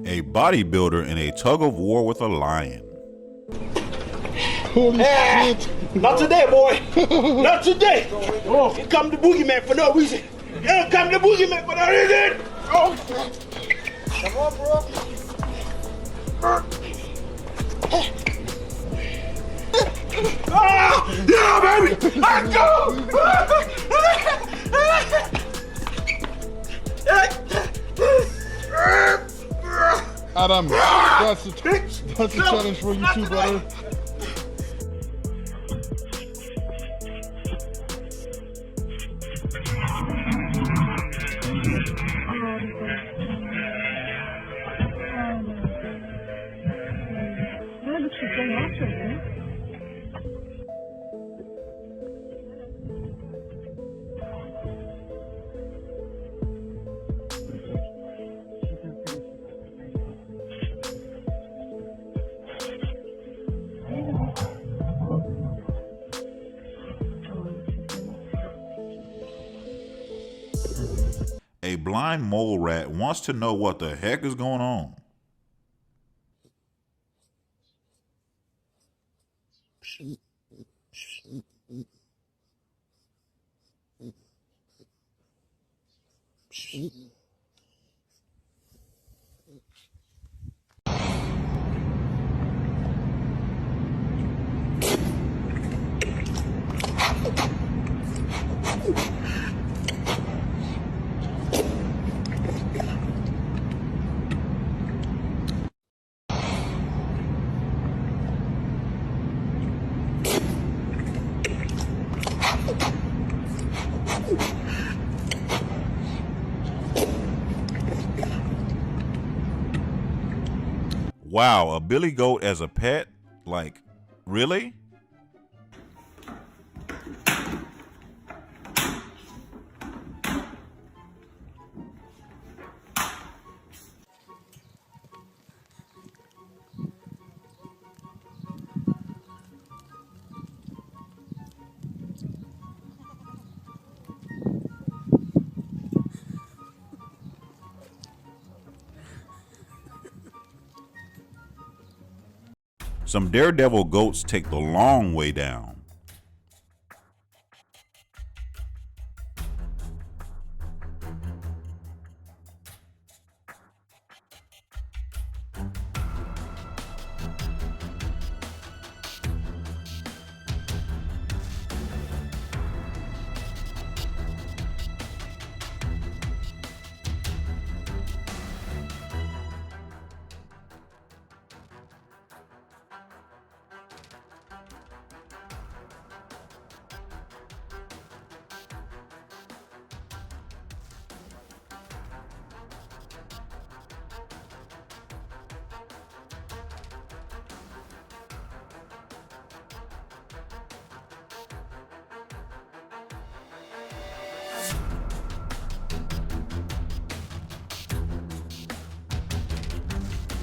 A bodybuilder in a tug of war with a lion. Holy shit. Not today, boy. Not today. Oh, here come the boogeyman for no reason. Here come the boogeyman for no reason. Oh. Come on, bro. Ah, yeah, baby. Let's go. Adam, that's a challenge for you too, brother. A blind mole rat wants to know what the heck is going on. Wow, a billy goat as a pet? Like, really? Some daredevil goats take the long way down.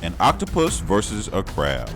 An octopus versus a crab.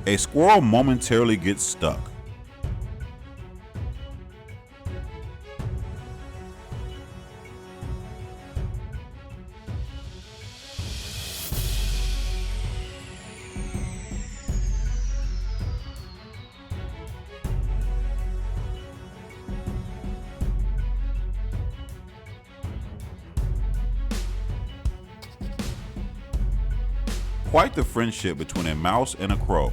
A squirrel momentarily gets stuck. Quite the friendship between a mouse and a crow.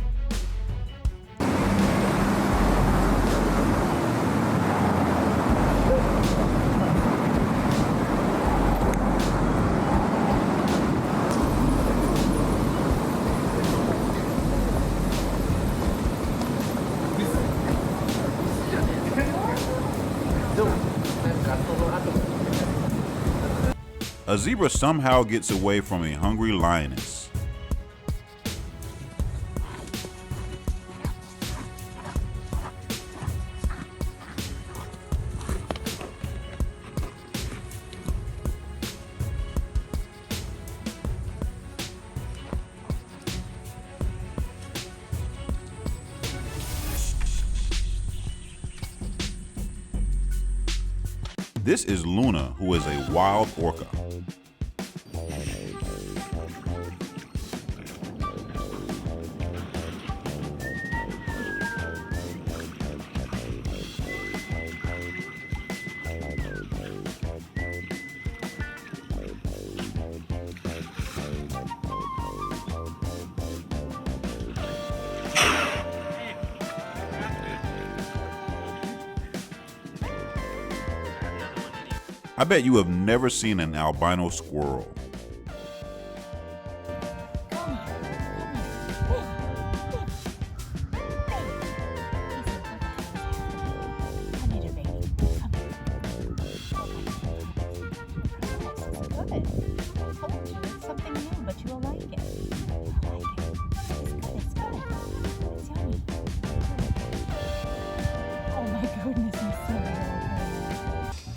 A zebra somehow gets away from a hungry lioness. This is Luna, who is a wild orca. I bet you have never seen an albino squirrel.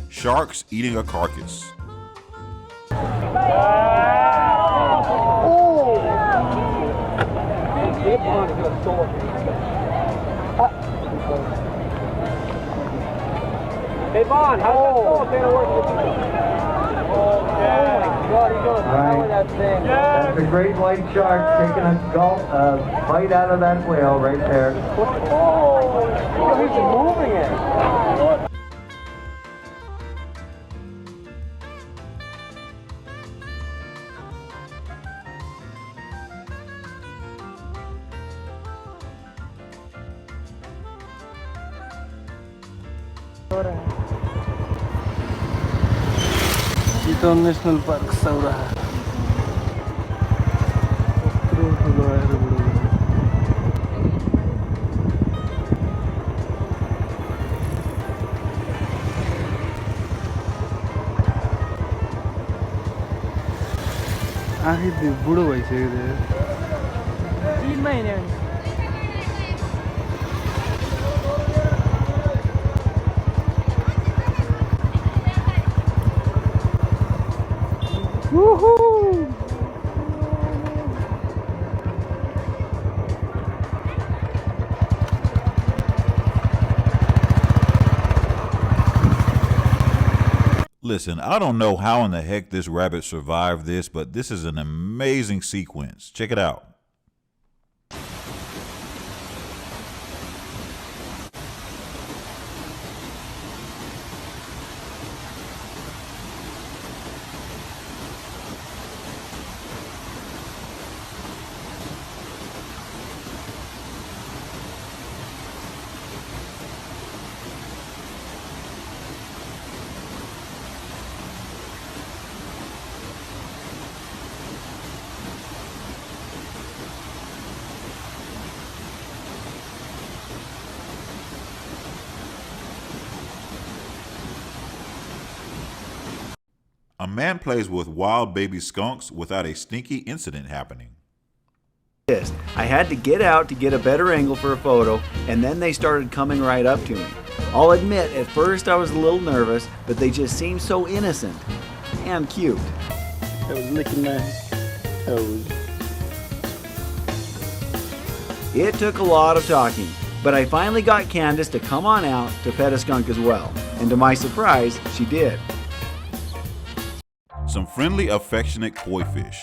Sharks eating a carcass. Hey, Vaughn, how's that work? That thing. That's a great white shark taking a bite out of that whale right there. Oh, he's moving it. तो national park सौरा आखिर बुढो भइसक्यो 3 महिना Woohoo! Listen, I don't know how in the heck this rabbit survived this, but this is an amazing sequence. Check it out. A man plays with wild baby skunks without a stinky incident happening. I had to get out to get a better angle for a photo, and then they started coming right up to me. I'll admit, at first I was a little nervous, but they just seemed so innocent and cute. I was licking my toes. It took a lot of talking, but I finally got Candace to come on out to pet a skunk as well, and to my surprise, she did. Some friendly, affectionate koi fish.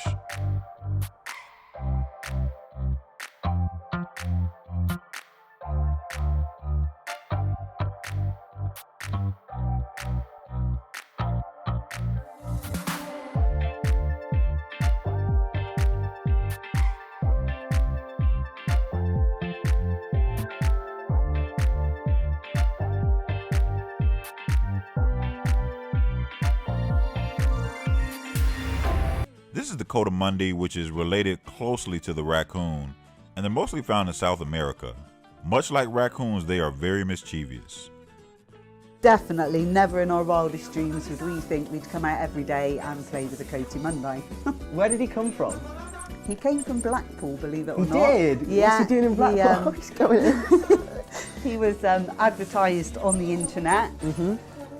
This is the coatimundi, which is related closely to the raccoon, and they're mostly found in South America. Much like raccoons, they are very mischievous. Definitely never in our wildest dreams would we think we'd come out every day and play with a Coati Monday. Where did he come from? He came from Blackpool, believe it or He not. did? Yeah. What's he doing in Blackpool? He's going in. He was advertised on the internet,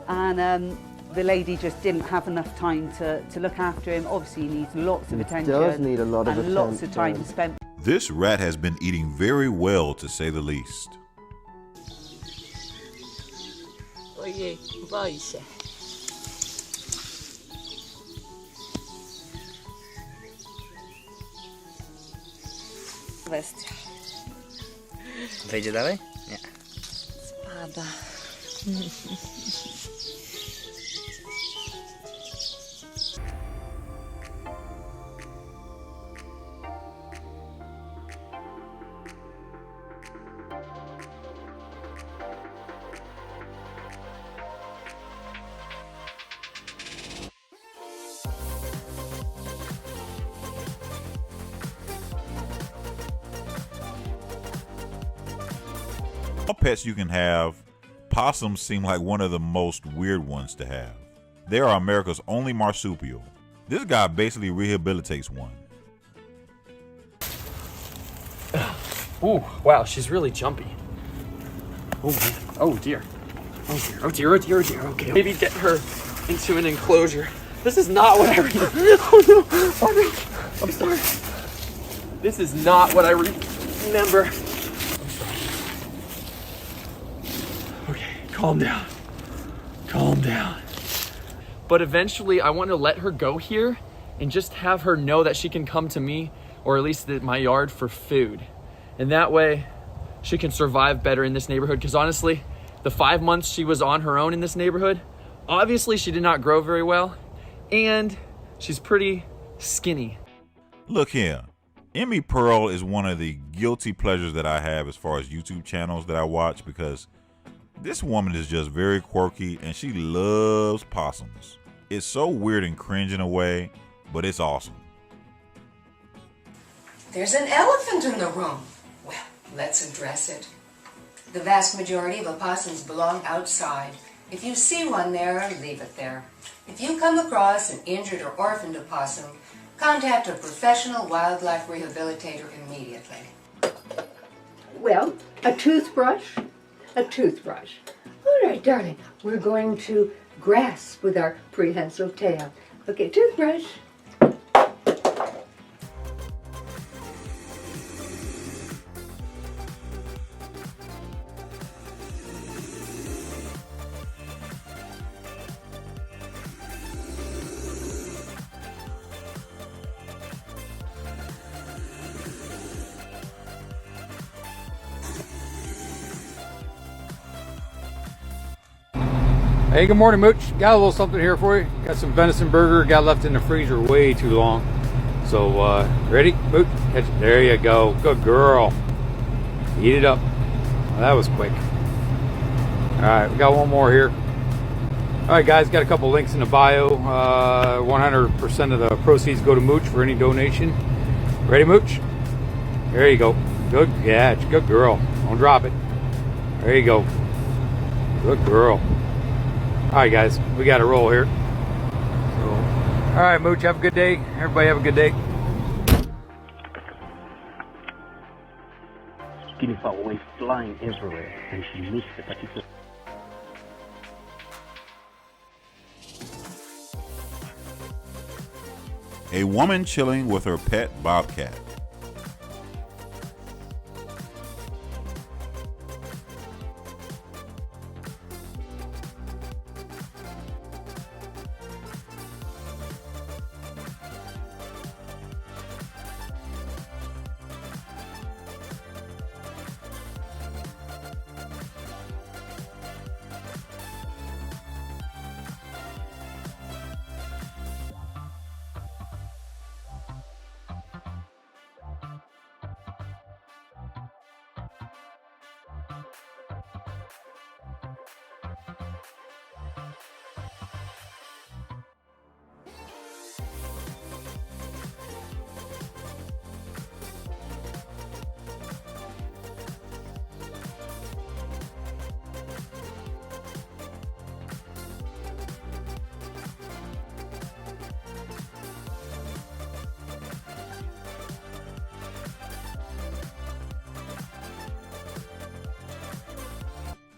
and the lady just didn't have enough time to look after him. Obviously, he needs lots of attention. Does need a lot of and lots of time attention. spent. This rat has been eating very well, to say the least. Ojej, boi się. Kwestia. Wejdzie dalej? Nie. Spada. All pets you can have, possums seem like one of the most weird ones to have. They are America's only marsupial. This guy basically rehabilitates one. Ooh, wow, she's really jumpy. Oh, man. Oh dear. Oh dear, oh dear, oh dear, oh dear. Okay, maybe get her into an enclosure. This is not what I Oh no, oh, I'm sorry. This is not what I remember. I'm sorry. Okay, calm down. Calm down. But eventually I want to let her go here and just have her know that she can come to me, or at least my yard, for food. And that way she can survive better in this neighborhood. Because honestly, the 5 months she was on her own in this neighborhood, obviously she did not grow very well, and she's pretty skinny. Look here. Emmy Pearl is one of the guilty pleasures that I have as far as YouTube channels that I watch, because this woman is just very quirky and she loves possums. It's so weird and cringe in a way, but it's awesome. There's an elephant in the room. Well, let's address it. The vast majority of opossums belong outside. If you see one there, leave it there. If you come across an injured or orphaned opossum, contact a professional wildlife rehabilitator immediately. Well, a toothbrush. A toothbrush. All right, darling, we're going to grasp with our prehensile tail. Okay, toothbrush. Hey, good morning, Mooch. Got a little something here for you. Got some venison burger. Got left in the freezer way too long. So, ready, Mooch? Catch it. There you go. Good girl. Eat it up. Well, that was quick. All right, we got one more here. All right, guys, got a couple links in the bio. 100% of the proceeds go to Mooch for any donation. Ready, Mooch? There you go. Good catch. Good girl. Don't drop it. There you go. Good girl. All right, guys, we got to roll here. So, all right, Mooch, have a good day. Everybody have a good day. Guinea fowl always flying everywhere, and she missed the particular. A woman chilling with her pet bobcat.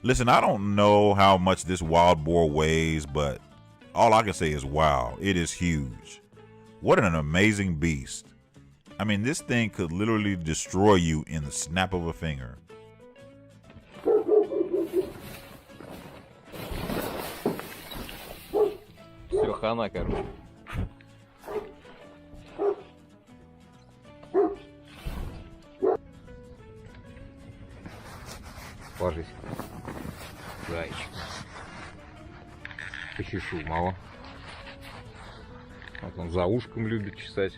Listen, I don't know how much this wild boar weighs, but all I can say is wow, it is huge. What an amazing beast. I mean, this thing could literally destroy you in the snap of a finger. Все, хана, короче. Ложись. Зайчик. Почешу мало. Вот он за ушком любит чесать.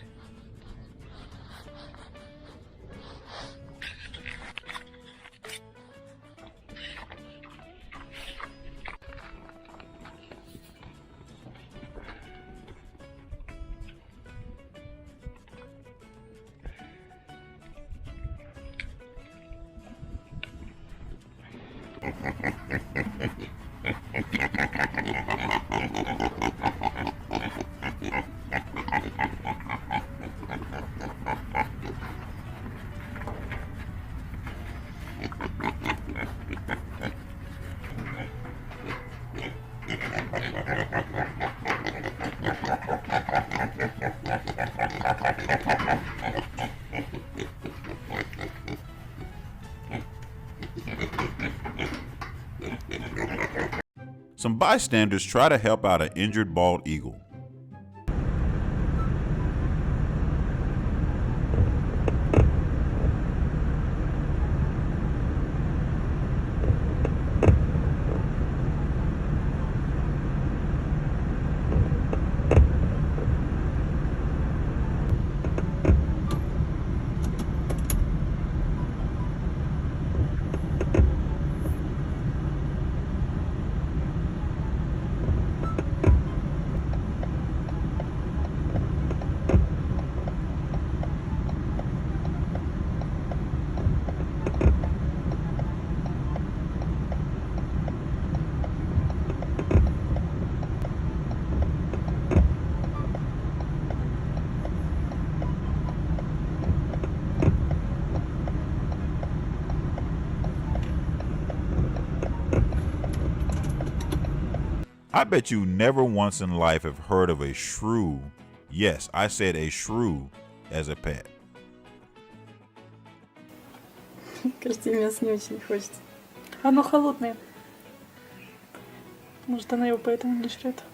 Some bystanders try to help out an injured bald eagle. I bet you never once in life have heard of a shrew. Yes, I said a shrew as a pet. Кажется, мясо не очень хочется. Оно холодное. Может, она его поэтому не жрет.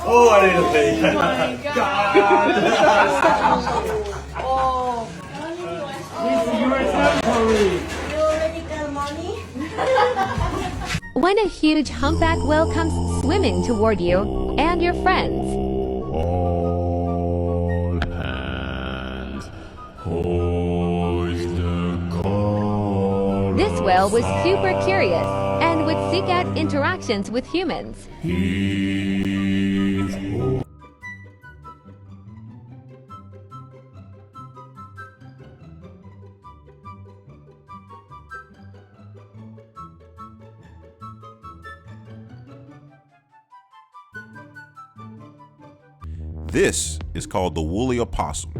Oh, I need to pee. Oh my God. Oh. You already got money? When a huge humpback whale comes swimming toward you and your friends. All hands, hoist the call. This whale was super curious and would seek out interactions with humans. This is called the woolly opossum.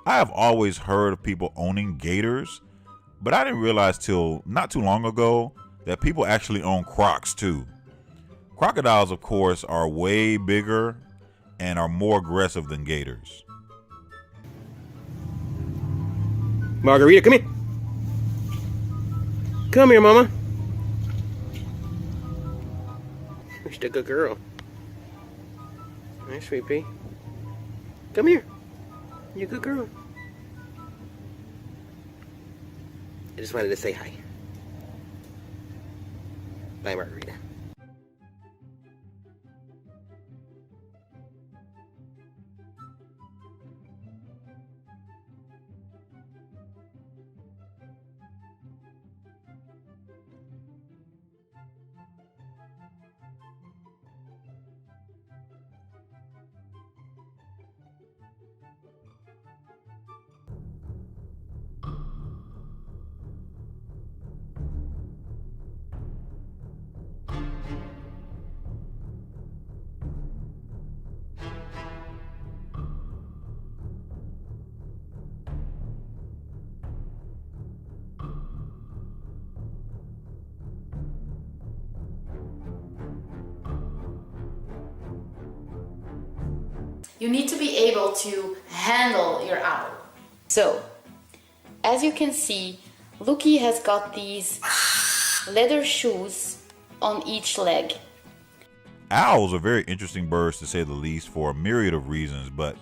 I have always heard of people owning gators, but I didn't realize till not too long ago that people actually own crocs too. Crocodiles, of course, are way bigger and are more aggressive than gators. Margarita, come here. Come here, Mama. You're a good girl. Nice, sweet pea. Come here. You're a good girl. I just wanted to say hi. Bye, Margarita. You need to be able to handle your owl. So, as you can see, Lucky has got these leather shoes on each leg. Owls are very interesting birds, to say the least, for a myriad of reasons, but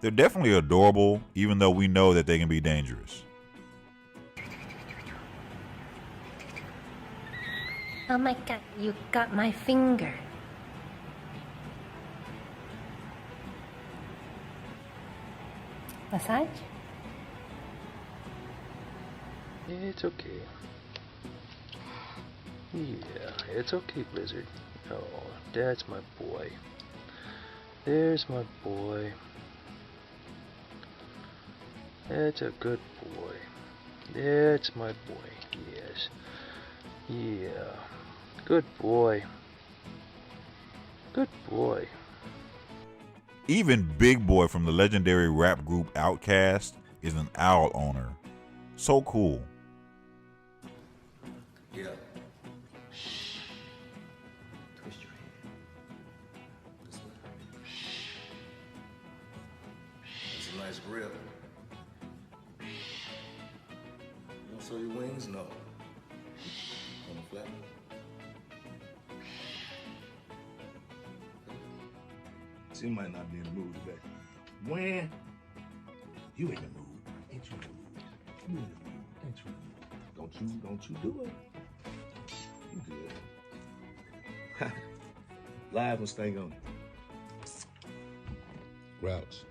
they're definitely adorable, even though we know that they can be dangerous. Oh my god, you got my finger. Massage? It's okay. Yeah, it's okay, Blizzard. Oh, that's my boy. There's my boy. That's a good boy. That's my boy. Yes. Yeah. Good boy. Good boy. Even Big Boy from the legendary rap group Outkast is an owl owner. So cool. Yeah. Shh. Twist your head. This way. Shh. That's a nice grip. You don't show your wings? No. On the flat. She might not be in the mood today. When? You in the mood. Ain't you in the mood? You in the mood. Ain't you in the mood? Don't you do it. You good. Live and stay on it. Grouch.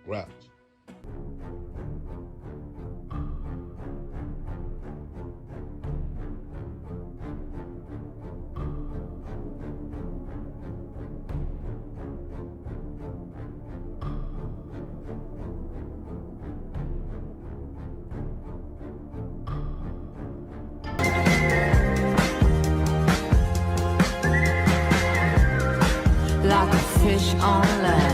Grouch. Like a fish on land.